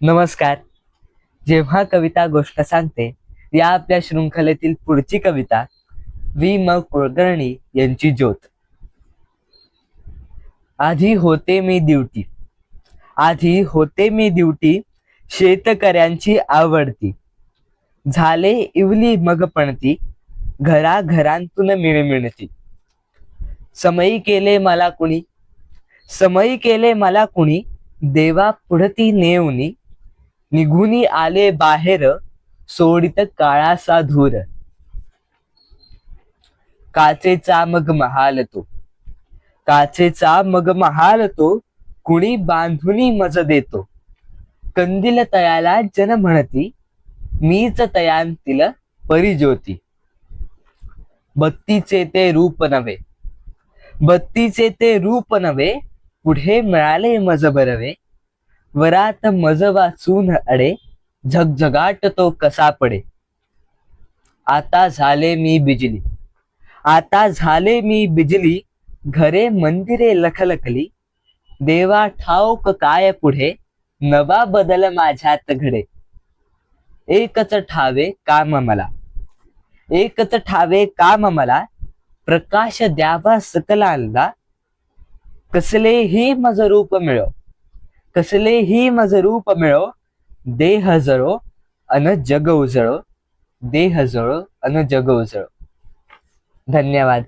नमस्कार. जेव्हा कविता गोष्ट सांगते या आपल्या शृंखलेतील पुढची कविता म कुलकर्णी यांची ज्योत. आधी होते मी ड्युटी, आधी होते मी ड्युटी, शेतकऱ्यांची आवडती. झाले इवली मग पणती, घराघरांतून मिळमिळती. समयी केले मला कुणी, समयी केले मला कुणी, देवा पुढती नेऊनी. निघूनी आले बाहेर, सोडित काळासा धूर. काचेचा मग महाल तो, काचेचा मग महाल तो, कुणी बांधुनी मज देतो. कंदील तयाला जन म्हणती, मीच तयांतील परिज्योती. बत्तीचे ते रूप नव्हे, बत्तीचे ते रूप नव्हे, पुढे मिळाले मज बरवे. वरात मज वाचून अडे, झगझगाट तो कसा पडे. आता झाले मी बिजली, आता झाले मी बिजली, घरे मंदिरे लखलखली. देवा ठाऊक काय पुढे, नवा बदल माझ्यात घडे. एकच ठावे काम मला, एकच ठावे काम मला, प्रकाश द्यावा सकलांना. कसलेही मज रूप मिळो, कसलेही मज रूप मिळो, देह जळो अन जग उजळो, देह जळो अन जग उजळो. धन्यवाद.